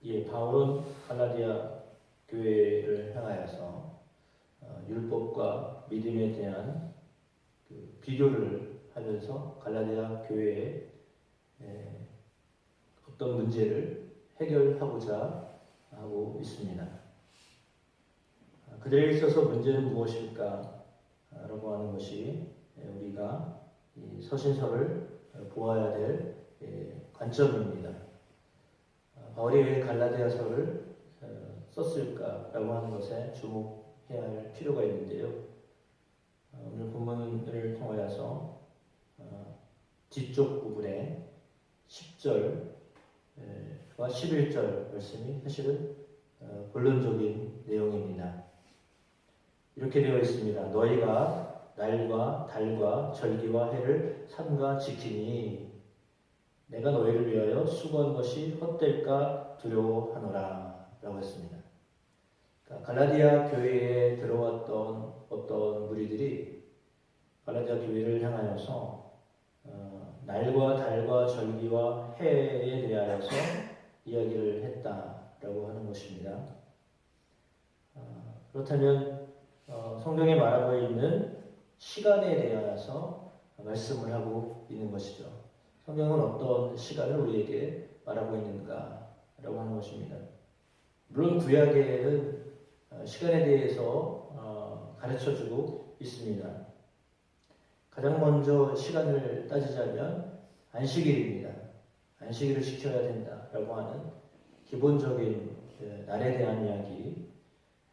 바울은 갈라디아 교회를 향하여서 율법과 믿음에 대한 비교를 하면서 갈라디아 교회의 어떤 문제를 해결하고자 하고 있습니다. 그들에게 있어서 문제는 무엇일까? 라고 하는 것이 우리가 이 서신서를 보아야 될 관점입니다. 바울이 왜 갈라디아서를 썼을까라고 하는 것에 주목해야 할 필요가 있는데요. 오늘 본문을 통하여서 뒤쪽 부분에 10절과 11절 말씀이 사실은 본론적인 내용입니다. 이렇게 되어 있습니다. 너희가 날과 달과 절기와 해를 삼가 지키니 내가 너희를 위하여 수고한 것이 헛될까 두려워하노라 라고 했습니다. 그러니까 갈라디아 교회에 들어왔던 어떤 무리들이 갈라디아 교회를 향하여서 날과 달과 절기와 해에 대하여서 이야기를 했다라고 하는 것입니다. 그렇다면 성경에 말하고 있는 시간에 대하여서 말씀을 하고 있는 것이죠. 성경은 어떤 시간을 우리에게 말하고 있는가라고 하는 것입니다. 물론 구약에는 시간에 대해서 가르쳐주고 있습니다. 가장 먼저 시간을 따지자면 안식일입니다. 안식일을 지켜야 된다라고 하는 기본적인 날에 대한 이야기,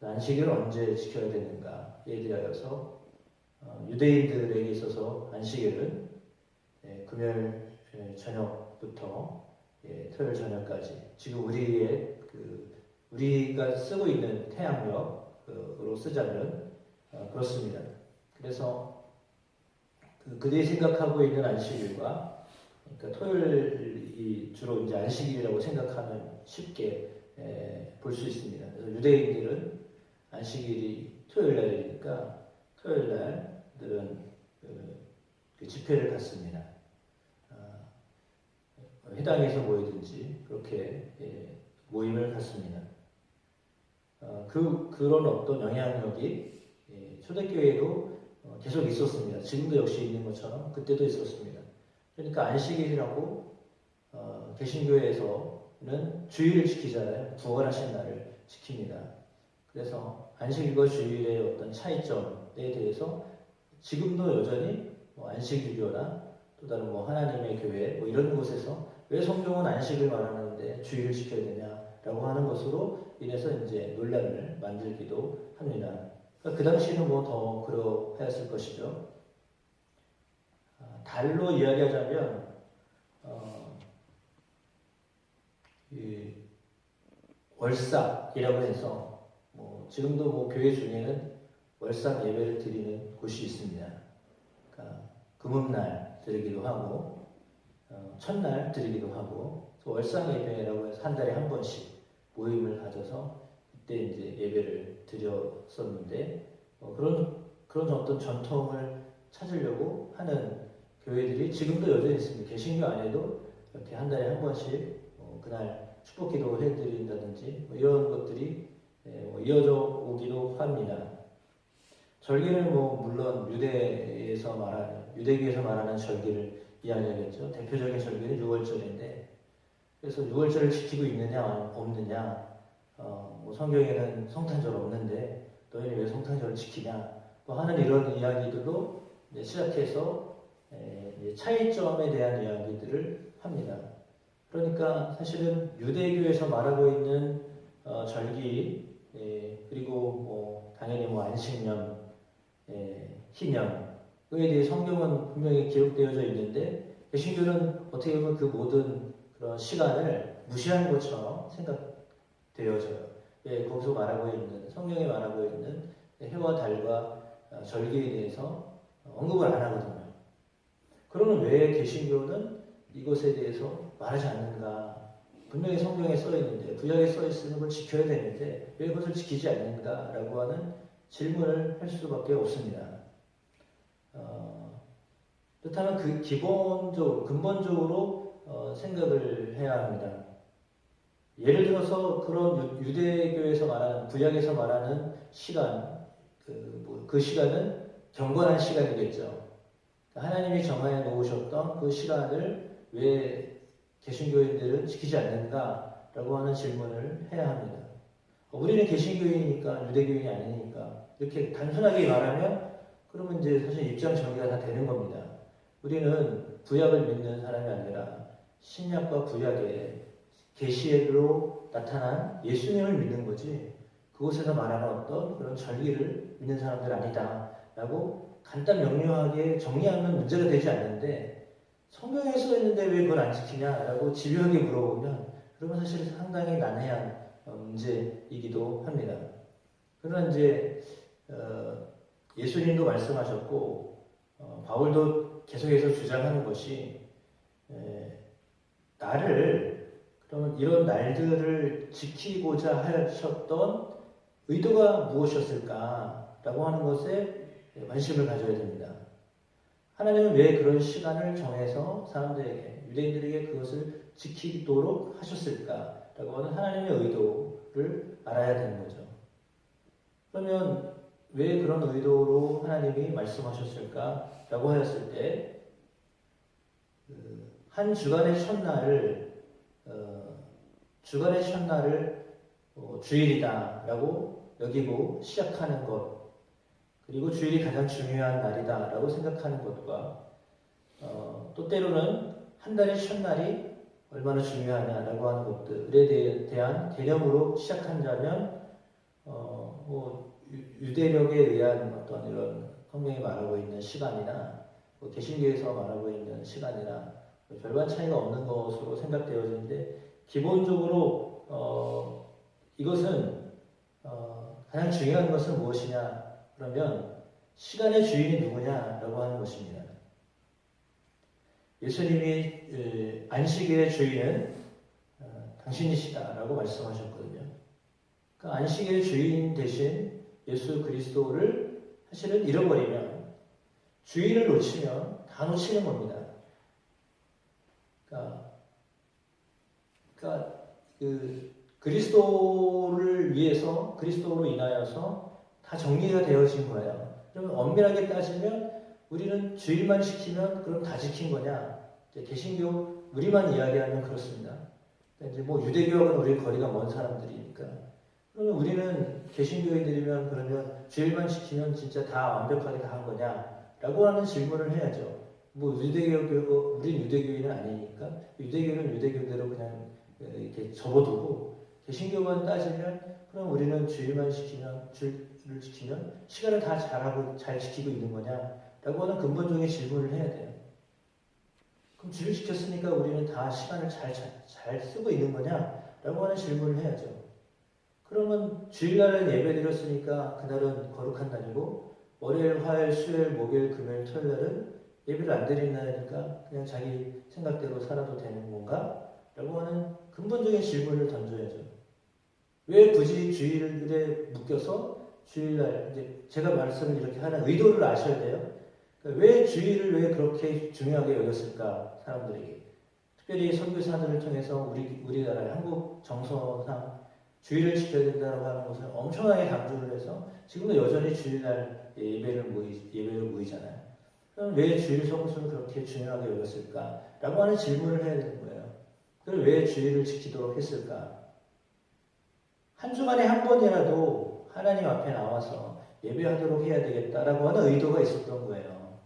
안식일을 언제 지켜야 되는가에 대하여서 유대인들에게 있어서 안식일은 금요일 저녁부터 토요일 저녁까지 지금 우리가 쓰고 있는 태양력으로 쓰자면 그렇습니다. 그래서 그들이 생각하고 있는 안식일과 그러니까 토요일이 주로 이제 안식일이라고 생각하면 쉽게 볼 수 있습니다. 그래서 유대인들은 안식일이 토요일 날이니까 토요일 날들은 그 집회를 갖습니다. 회당에서 모이든지 그렇게 모임을 갖습니다. 그런 어떤 영향력이 초대교회에도 계속 있었습니다. 지금도 역시 있는 것처럼 그때도 있었습니다. 그러니까 안식일이라고 개신교회에서는 주일을 지키잖아요. 부활하신 날을 지킵니다. 그래서 안식일과 주일의 어떤 차이점에 대해서 지금도 여전히 안식일교나 또 다른 하나님의 교회 이런 곳에서 왜 성경은 안식을 말하는데 주일을 지켜야 되냐라고 하는 것으로 인해서 이제 논란을 만들기도 합니다. 그러니까 그 당시에는 더 그러하였을 것이죠. 달로 이야기하자면 월삭이라고 해서 지금도 교회 중에는 월삭 예배를 드리는 곳이 있습니다. 그러니까 금음날 드리기도 하고 첫날 드리기도 하고 월삭 예배라고 해서 한 달에 한 번씩 모임을 가져서 그때 이제 예배를 드렸었는데 그런 어떤 전통을 찾으려고 하는 교회들이 지금도 여전히 있습니다. 개신교 안에도 이렇게 한 달에 한 번씩 그날 축복기도 해드린다든지 이런 것들이 이어져 오기도 합니다. 절기는 물론 유대교에서 말하는 절기를 이야기하겠죠. 대표적인 절기는 6월절인데 그래서 6월절을 지키고 있느냐 없느냐 성경에는 성탄절 없는데 너희는 왜 성탄절을 지키냐 하는 이런 이야기들로 시작해서 차이점에 대한 이야기들을 합니다. 그러니까 사실은 유대교에서 말하고 있는 절기 그리고 당연히 안식년, 희년에 대해 성경은 분명히 기록되어져 있는데 개신교는 어떻게 보면 그 모든 그런 시간을 무시하는 것처럼 생각되어져요. 거기서 말하고 있는 성경에 말하고 있는 해와 달과 절기에 대해서 언급을 안 하거든요. 그러면 왜 개신교는 이것에 대해서 말하지 않는가? 분명히 성경에 써 있는데 구약에 써 있으면 그걸 지켜야 되는데 왜 그것을 지키지 않는가라고 하는 질문을 할 수밖에 없습니다. 그렇다면 근본적으로 생각을 해야 합니다. 예를 들어서 그런 유대교에서 말하는 구약에서 말하는 시간, 그 시간은 경건한 시간이겠죠. 하나님이 정하여 놓으셨던 그 시간을 왜 개신교인들은 지키지 않는가라고 하는 질문을 해야 합니다. 우리는 개신교인이니까 유대교인이 아니니까 이렇게 단순하게 말하면 그러면 이제 사실 입장 정리가 다 되는 겁니다. 우리는 구약을 믿는 사람이 아니라 신약과 구약의 계시로 나타난 예수님을 믿는 거지 그곳에서 말하는 어떤 그런 절기를 믿는 사람들 아니다라고 간단 명료하게 정리하면 문제가 되지 않는데 성경에 써 있는데 왜 그걸 안 지키냐라고 집요하게 물어보면 그러면 사실 상당히 난해한 문제이기도 합니다. 그러나 이제 예수님도 말씀하셨고 바울도 계속해서 주장하는 것이 나를 그러면 이런 날들을 지키고자 하셨던 의도가 무엇이었을까라고 하는 것에 관심을 가져야 됩니다. 하나님은 왜 그런 시간을 정해서 사람들에게 유대인들에게 그것을 지키도록 하셨을까라고 하는 하나님의 의도를 알아야 되는 거죠. 그러면 왜 그런 의도로 하나님이 말씀하셨을까라고 하였을 때 한 주간의 첫날을 주일이다라고 여기고 시작하는 것 그리고 주일이 가장 중요한 날이다라고 생각하는 것과 또 때로는 한 달의 첫날이 얼마나 중요하냐라고 하는 것들에 대한 개념으로 시작한다면 유대력에 의한 어떤 이런 성경이 말하고 있는 시간이나 개신교에서 말하고 있는 시간이나 별반 차이가 없는 것으로 생각되어지는데 기본적으로 이것은 가장 중요한 것은 무엇이냐 그러면 시간의 주인이 누구냐라고 하는 것입니다. 예수님이 안식일의 주인은 당신이시다라고 말씀하셨거든요. 그 안식일의 주인 대신 예수 그리스도를 사실은 잃어버리면 주인을 놓치면 다 놓치는 겁니다. 그러니까 그 그리스도를 위해서 그리스도로 인하여서 다 정리가 되어진 거예요. 그러면 엄밀하게 따지면 우리는 주일만 지키면 그럼 다 지킨 거냐? 개신교 우리만 이야기하면 그렇습니다. 이제 뭐 유대교하고는 우리 거리가 먼 사람들이니까. 그러면 우리는 개신교인들이면 그러면 주일만 지키면 진짜 다 완벽하게 다 한 거냐? 라고 하는 질문을 해야죠. 뭐 우리 유대교인은 아니니까 유대교는 유대교대로 그냥 이렇게 접어두고 개신교만 따지면 그럼 우리는 주일을 지키면 시간을 다 잘하고 잘 지키고 있는 거냐라고 하는 근본적인 질문을 해야 돼요. 그럼 주일 지켰으니까 우리는 다 시간을 잘 쓰고 있는 거냐라고 하는 질문을 해야죠. 그러면 주일날은 예배 드렸으니까 그날은 거룩한 날이고 월요일, 화요일, 수요일, 목요일, 금요일, 토요일은 예배를 안 드리는 날이니까 그냥 자기 생각대로 살아도 되는 건가? 라고 하는 근본적인 질문을 던져야죠. 왜 굳이 주일에 묶여서 주일날, 이제 제가 말씀을 이렇게 하는 의도를 아셔야 돼요. 그러니까 왜 주일을 왜 그렇게 중요하게 여겼을까, 사람들에게. 특별히 선교사들을 통해서 우리나라의 한국 정서상 주일을 지켜야 된다고 하는 것을 엄청나게 강조를 해서 지금도 여전히 주일날 예배를 모이잖아요. 그럼 왜 주일 성수를 그렇게 중요하게 여겼을까? 라고 하는 질문을 해야 되는 거예요. 그럼 왜 주일을 지키도록 했을까? 한 주간에 한 번이라도 하나님 앞에 나와서 예배하도록 해야 되겠다라고 하는 의도가 있었던 거예요.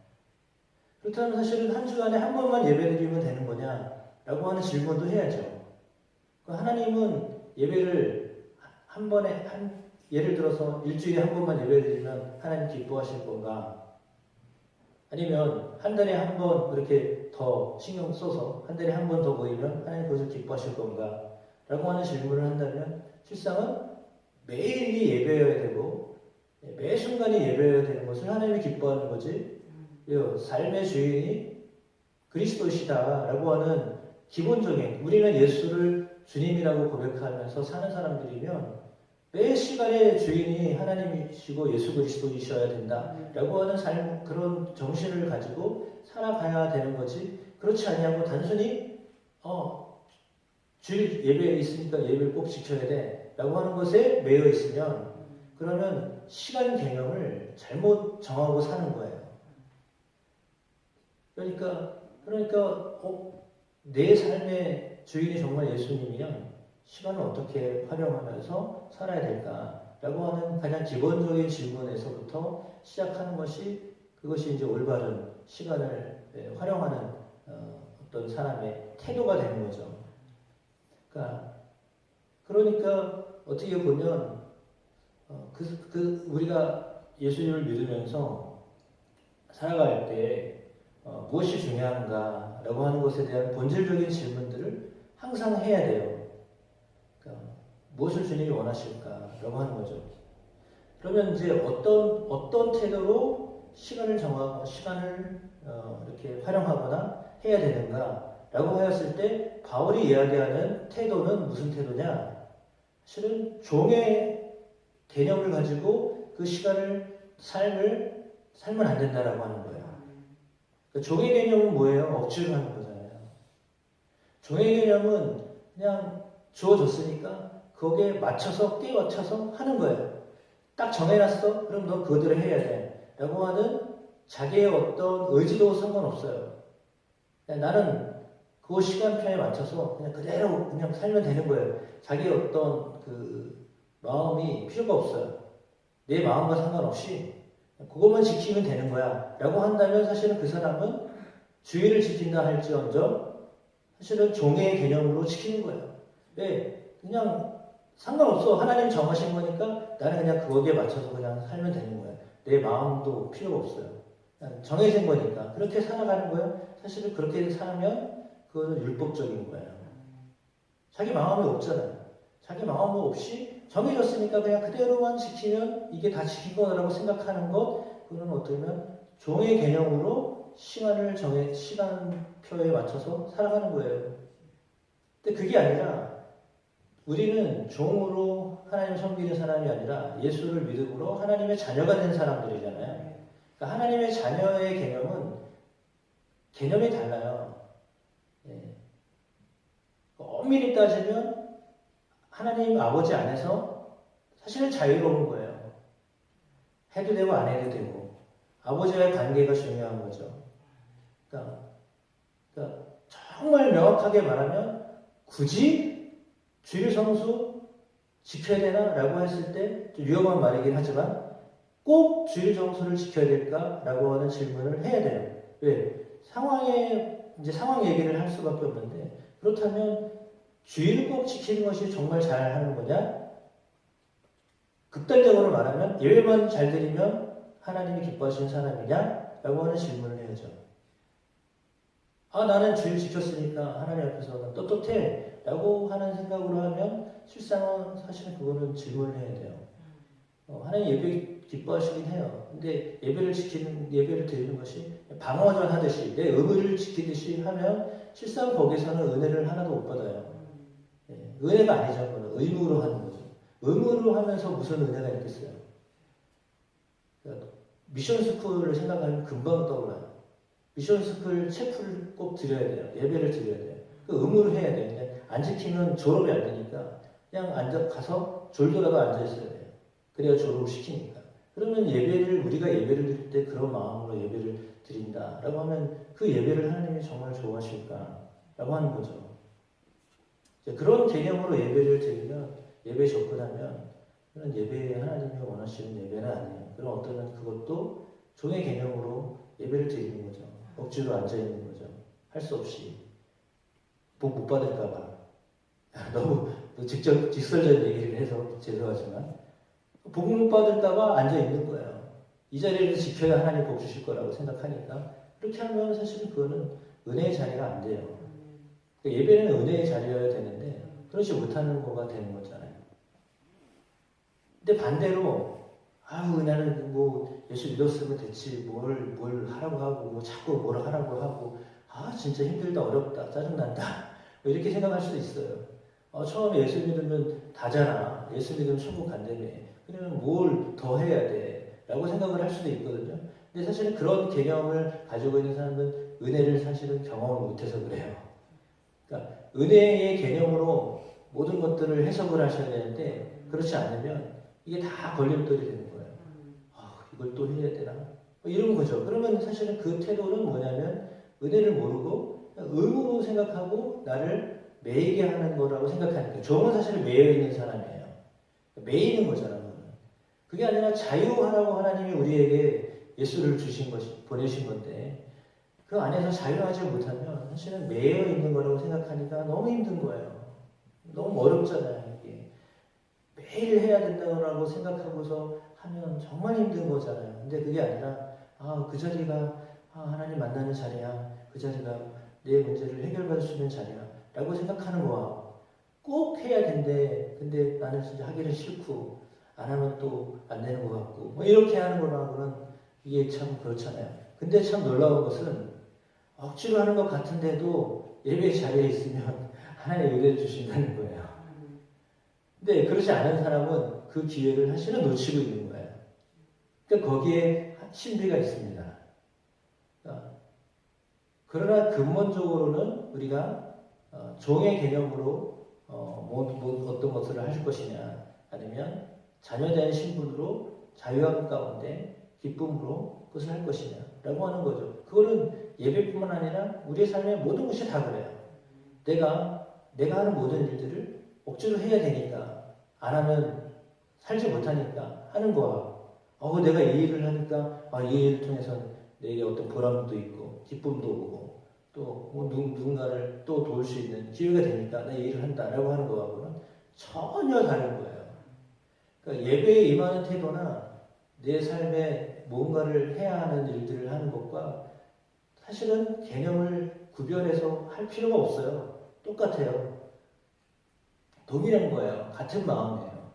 그렇다면 사실은 한 주간에 한 번만 예배드리면 되는 거냐라고 하는 질문도 해야죠. 하나님은 예배를 한 번에 예를 들어서 일주일에 한 번만 예배드리면 하나님 기뻐하실 건가? 아니면 한 달에 한 번 그렇게 더 신경 써서 한 달에 한 번 더 모이면 하나님 그것을 기뻐하실 건가? 라고 하는 질문을 한다면 실상은 매일이 예배여야 되고 매 순간이 예배여야 되는 것을 하나님이 기뻐하는 거지. 삶의 주인이 그리스도시다라고 하는 기본적인 우리는 예수를 주님이라고 고백하면서 사는 사람들이면 매 시간의 주인이 하나님이시고 예수 그리스도이셔야 된다라고 하는 삶, 그런 정신을 가지고 살아가야 되는 거지. 그렇지 않냐고 단순히 주일 예배에 있으니까 예배를 꼭 지켜야 돼 라고 하는 것에 매여 있으면 그러면 시간 개념을 잘못 정하고 사는 거예요. 그러니까 내 삶의 주인이 정말 예수님이면 시간을 어떻게 활용하면서 살아야 될까라고 하는 가장 기본적인 질문에서부터 시작하는 것이 그것이 이제 올바른 시간을 활용하는 어떤 사람의 태도가 되는 거죠. 그러니까 어떻게 보면 우리가 예수님을 믿으면서 살아갈 때 무엇이 중요한가라고 하는 것에 대한 본질적인 질문들을 항상 해야 돼요. 그러니까 무엇을 주님이 원하실까라고 하는 거죠. 그러면 이제 어떤 태도로 시간을 정하고 시간을 이렇게 활용하거나 해야 되는가라고 하였을 때 바울이 이야기하는 태도는 무슨 태도냐? 실은 종의 개념을 가지고 그 삶을 살면 안 된다라고 하는 거예요. 그러니까 종의 개념은 뭐예요? 억지로 하는 거잖아요. 종의 개념은 그냥 주어졌으니까 거기에 끼 맞춰서 하는 거예요. 딱 정해놨어? 그럼 너 그거대로 해야 돼. 라고 하는 자기의 어떤 의지도 상관없어요. 나는 그 시간표에 맞춰서 그냥 그대로 그냥 살면 되는 거예요. 자기의 어떤 그 마음이 필요가 없어요. 내 마음과 상관없이 그것만 지키면 되는 거야. 라고 한다면 사실은 그 사람은 주의를 지킨다 할지언정 사실은 종의 개념으로 지키는 거예요. 왜? 그냥 상관없어. 하나님 정하신 거니까 나는 그냥 거기에 맞춰서 그냥 살면 되는 거예요. 내 마음도 필요가 없어요. 그냥 정해진 거니까. 그렇게 살아가는 거예요. 사실은 그렇게 살면 그거는 율법적인 거예요. 자기 마음이 없잖아요. 자기 마음 없이 정해졌으니까 그냥 그대로만 지키면 이게 다 지킨 거라고 생각하는 것, 그거는 어떻게 보면 종의 개념으로 시간표에 맞춰서 살아가는 거예요. 근데 그게 아니라 우리는 종으로 하나님 섬기는 사람이 아니라 예수를 믿음으로 하나님의 자녀가 된 사람들이잖아요. 그러니까 하나님의 자녀의 개념이 달라요. 엄밀히 따지면 하나님 아버지 안에서 사실은 자유로운 거예요. 해도 되고 안 해도 되고 아버지와의 관계가 중요한 거죠. 그러니까 정말 명확하게 말하면 굳이 주일 성수 지켜야 되나? 라고 했을 때 좀 위험한 말이긴 하지만 꼭 주일 성수를 지켜야 될까? 라고 하는 질문을 해야 돼요. 왜? 상황 얘기를 할 수밖에 없는데 그렇다면 주일을 꼭 지키는 것이 정말 잘하는 거냐? 극단적으로 말하면 예배만 잘 드리면 하나님이 기뻐하시는 사람이냐? 라고 하는 질문을 해야죠. 나는 주일 지켰으니까 하나님 앞에서 떳떳해 라고 하는 생각으로 하면 실상은 사실은 그거는 질문을 해야 돼요. 하나님 예배 기뻐하시긴 해요. 근데 예배를 드리는 것이 방어전 하듯이 내 의무를 지키듯이 하면 실상 거기서는 은혜를 하나도 못 받아요. 은혜가 아니죠. 그건 의무로 하는 거죠. 의무로 하면서 무슨 은혜가 있겠어요. 그러니까 미션 스쿨을 생각하면 금방 떠올라요. 미션 스쿨 체프를 꼭 드려야 돼요. 예배를 드려야 돼요. 그 의무를 해야 돼요. 그냥 안 지키면 졸업이 안 되니까 그냥 가서 졸더라도 앉아있어야 돼요. 그래야 졸업을 시키니까. 그러면 우리가 예배를 드릴 때 그런 마음으로 예배를 드린다라고 하면 그 예배를 하나님이 정말 좋아하실까라고 하는 거죠. 그런 개념으로 예배를 드리면, 예배에 접근하면 그런 하나님이 원하시는 예배는 아니에요. 그럼 어떤 그것도 종의 개념으로 예배를 드리는 거죠. 억지로 앉아있는 거죠. 할 수 없이. 복 못 받을까봐. 너무 직설적인 얘기를 해서 죄송하지만 복 못 받을까봐 앉아있는 거예요. 이 자리를 지켜야 하나님 복 주실 거라고 생각하니까 그렇게 하면 사실은 그거는 은혜의 자리가 안 돼요. 예배는 은혜의 자리여야 되는데 그렇지 못하는 거가 되는 거잖아요. 근데 반대로 나는 예수 믿었으면 됐지 뭘 하라고 하고 자꾸 뭘 하라고 하고 진짜 힘들다 어렵다 짜증난다 이렇게 생각할 수도 있어요. 처음에 예수 믿으면 다잖아. 예수 믿으면 천국 간다며. 그러면 뭘 더 해야 돼 라고 생각을 할 수도 있거든요. 근데 사실은 그런 개념을 가지고 있는 사람은 은혜를 사실은 경험을 못해서 그래요. 그러니까 은혜의 개념으로 모든 것들을 해석을 하셔야 되는데 그렇지 않으면 이게 다 걸림돌이 되는 거예요. 이걸 또 해야 되나? 뭐 이런 거죠. 그러면 사실은 그 태도는 뭐냐면 은혜를 모르고 의무로 생각하고 나를 매이게 하는 거라고 생각하니까 종은 사실은 매여 있는 사람이에요. 매이는 거잖아요. 그게 아니라 자유하라고 하나님이 우리에게 예수를 주신 것이 보내신 건데 그 안에서 자유하지 못하면 사실은 매여 있는 거라고 생각하니까 너무 힘든 거예요. 너무 어렵잖아요. 이게 매일 해야 된다고 생각하고서 하면 정말 힘든 거잖아요. 근데 그게 아니라 그 자리가 하나님 만나는 자리야. 그 자리가 내 문제를 해결받을 수 있는 자리야. 라고 생각하는 거야. 꼭 해야 된대. 근데 나는 진짜 하기는 싫고 안 하면 또 안 되는 것 같고 뭐 이렇게 하는 거랑은 이게 참 그렇잖아요. 근데 참 놀라운 것은 억지로 하는 것 같은데도 예배 자리에 있으면 하나님의 은혜를 주신다는 거예요. 근데 그렇지 않은 사람은 그 기회를 사실은 놓치고 있는 거예요. 그러니까 거기에 신비가 있습니다. 그러나 근본적으로는 우리가 종의 개념으로 어떤 것을 하실 것이냐 아니면 자녀된 신분으로 자유함 가운데 기쁨으로 그것을 할 것이냐 라고 하는 거죠. 그거는 예배뿐만 아니라 우리의 삶의 모든 것이 다 그래요. 내가 하는 모든 일들을 억지로 해야 되니까 안 하면 살지 못하니까 하는 거야. 내가 이 일을 하니까 이 일을 통해서 내게 어떤 보람도 있고 기쁨도 오고 또 누군가를 또 도울 수 있는 기회가 되니까 나 이 일을 한다라고 하는 거하고는 전혀 다른 거예요. 그러니까 예배에 임하는 태도나 내 삶에 뭔가를 해야 하는 일들을 하는 것과 사실은 개념을 구별해서 할 필요가 없어요. 똑같아요. 동일한 거예요. 같은 마음이에요.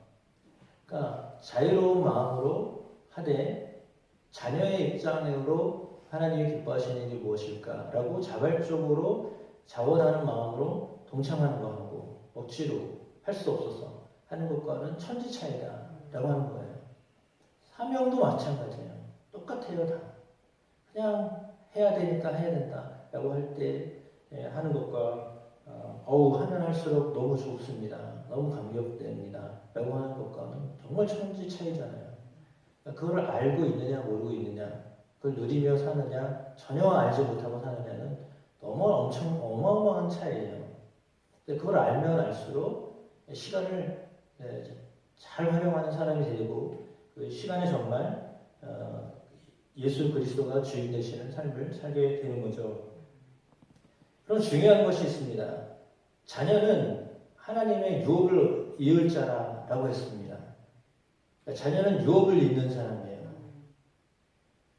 그러니까 자유로운 마음으로 하되 자녀의 입장으로 하나님이 기뻐하시는 일이 무엇일까라고 자발적으로 자원하는 마음으로 동참하는 거하고 억지로 할 수 없어서 하는 것과는 천지 차이다라고 하는 거예요. 사명도 마찬가지예요. 똑같아요, 다. 그냥 해야 되니까 해야 된다라고 할 때 하는 것과 하면 할수록 너무 좋습니다. 너무 감격됩니다. 라고 하는 것과는 정말 천지 차이잖아요. 그걸 알고 있느냐 모르고 있느냐 그걸 누리며 사느냐 전혀 알지 못하고 사느냐는 너무 엄청 어마어마한 차이예요. 그걸 알면 알수록 시간을 잘 활용하는 사람이 되고 그 시간에 정말 예수 그리스도가 주인 되시는 삶을 살게 되는 거죠. 그럼 중요한 것이 있습니다. 자녀는 하나님의 유업을 이을 자라라고 했습니다. 자녀는 유업을 잇는 사람이에요.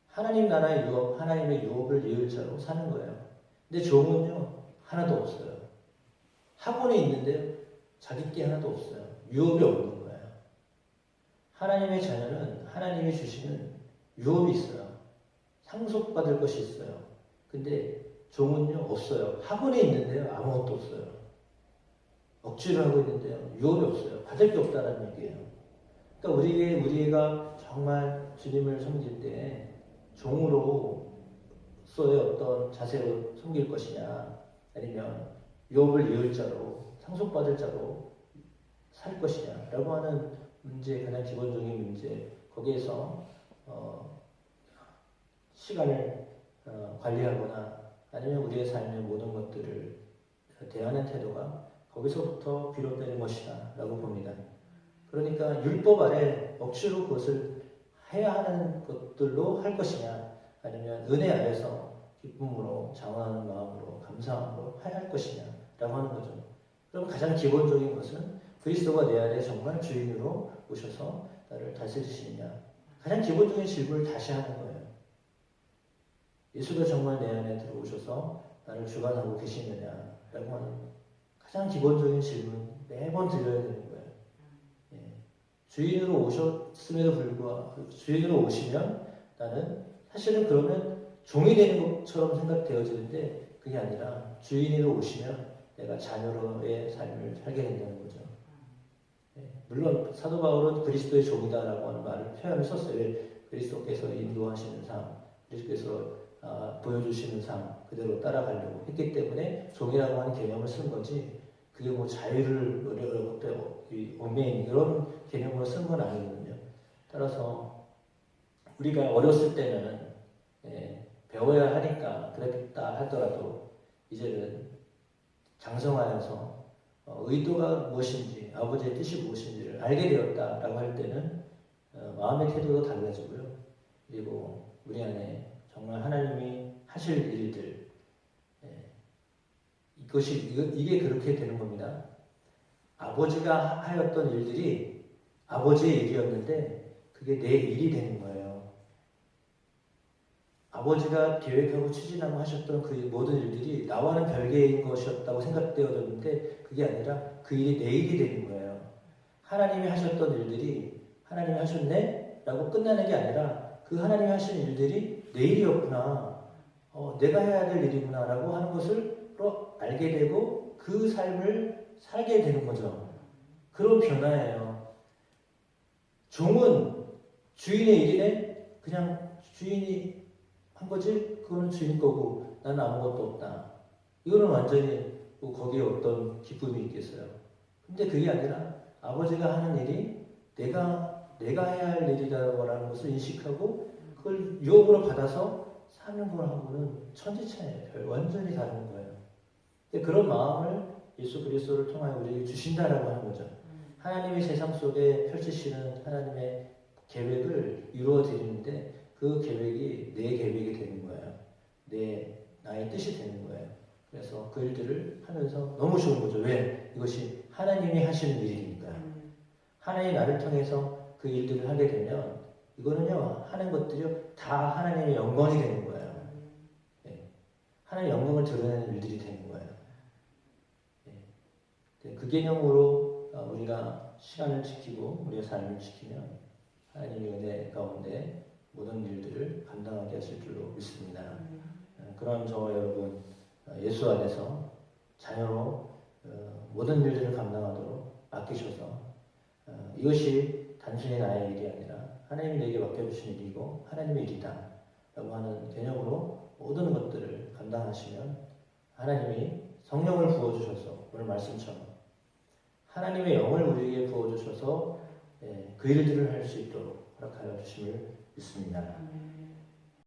하나님 나라의 유업, 하나님의 유업을 이을 자로 사는 거예요. 근데 종은요, 하나도 없어요. 학원에 있는데 자기 게 하나도 없어요. 유업이 없는 거예요. 하나님의 자녀는 하나님이 주시는 유업이 있어요. 상속받을 것이 있어요. 근데 종은요, 없어요. 학원에 있는데요, 아무것도 없어요. 억지로 하고 있는데요, 유업이 없어요. 받을 게 없다는 얘기예요. 그러니까 우리가 정말 주님을 섬길 때 종으로서의 어떤 자세로 섬길 것이냐 아니면 유업을 이을 자로 상속받을 자로 살 것이냐 라고 하는 문제, 가장 기본적인 문제 거기에서 시간을 관리하거나 아니면 우리의 삶의 모든 것들을 대하는 태도가 거기서부터 비롯되는 것이다 라고 봅니다. 그러니까 율법 아래 억지로 그것을 해야 하는 것들로 할 것이냐 아니면 은혜 아래서 기쁨으로 자원하는 마음으로 감사함으로 해야 할 것이냐 라고 하는 거죠. 그럼 가장 기본적인 것은 그리스도가 내 안에 정말 주인으로 오셔서 나를 다스리시느냐 가장 기본적인 질문을 다시 하는 거예요. 예수가 정말 내 안에 들어오셔서 나를 주관하고 계시느냐 라고 하는 가장 기본적인 질문 매번 드려야 되는 거예요. 주인으로 오셨음에도 불구하고 주인으로 오시면 나는 사실은 그러면 종이 되는 것처럼 생각되어지는데 그게 아니라 주인으로 오시면 내가 자녀로의 삶을 살게 된다는 거죠. 물론 사도 바울은 그리스도의 종이다라고 하는 말을 표현을 썼어요. 그리스도께서 인도하시는 삶, 그리스도께서 보여주시는 삶 그대로 따라가려고 했기 때문에 종이라고 하는 개념을 쓴 거지 그게 뭐 자유를 어메인 이런 개념으로 쓴 건 아니거든요. 따라서 우리가 어렸을 때는 배워야 하니까 그랬다 하더라도 이제는 장성하여서 의도가 무엇인지 아버지의 뜻이 무엇인지를 알게 되었다라고 할 때는 마음의 태도도 달라지고요. 그리고 우리 안에 정말 하나님이 하실 일들 이게 그렇게 되는 겁니다. 아버지가 하였던 일들이 아버지의 일이었는데 그게 내 일이 되는 거예요. 아버지가 계획하고 추진하고 하셨던 그 모든 일들이 나와는 별개인 것이었다고 생각되어졌는데 그게 아니라 그 일이 내 일이 되는 거예요. 하나님이 하셨던 일들이 하나님이 하셨네? 라고 끝나는 게 아니라 그 하나님이 하신 일들이 내 일이었구나. 내가 해야 될 일이구나 라고 하는 것을 알게 되고 그 삶을 살게 되는 거죠. 그런 변화예요. 종은 주인의 일이네? 그냥 주인이 한 거지? 그거는 주인 거고 나는 아무것도 없다. 이거는 완전히 뭐 거기에 어떤 기쁨이 있겠어요. 근데 그게 아니라 아버지가 하는 일이 내가 해야 할 일이라고 하는 것을 인식하고 그걸 유업으로 받아서 사는 거하고는 천지차이예요. 완전히 다른 거예요. 그런 마음을 예수 그리스도를 통하여 우리에게 주신다라고 하는 거죠. 하나님의 세상 속에 펼치시는 하나님의 계획을 이루어 드리는데 그 계획이 내 계획이 되는 거예요. 나의 뜻이 되는 거예요. 그래서 그 일들을 하면서 너무 좋은 거죠. 왜? 이것이 하나님이 하시는 일이니까요. 하나님이 나를 통해서 그 일들을 하게 되면 이거는요 하는 것들이 다 하나님의 영광이 되는 거예요. 하나님의 영광을 드러내는 일들이 되는 거예요. 그 개념으로 우리가 시간을 지키고 우리의 삶을 지키면 하나님의 은혜 가운데 모든 일들을 감당하게 하실 줄로 믿습니다. 그런 저와 여러분 예수 안에서 자녀로 모든 일들을 감당하도록 맡기셔서 이것이 단순히 나의 일이 아니라 하나님이 내게 맡겨주신 일이고 하나님의 일이다 라고 하는 개념으로 모든 것들을 감당하시면 하나님이 성령을 부어주셔서 오늘 말씀처럼 하나님의 영을 우리에게 부어주셔서 그 일들을 할 수 있도록 허락하여 주심을 믿습니다.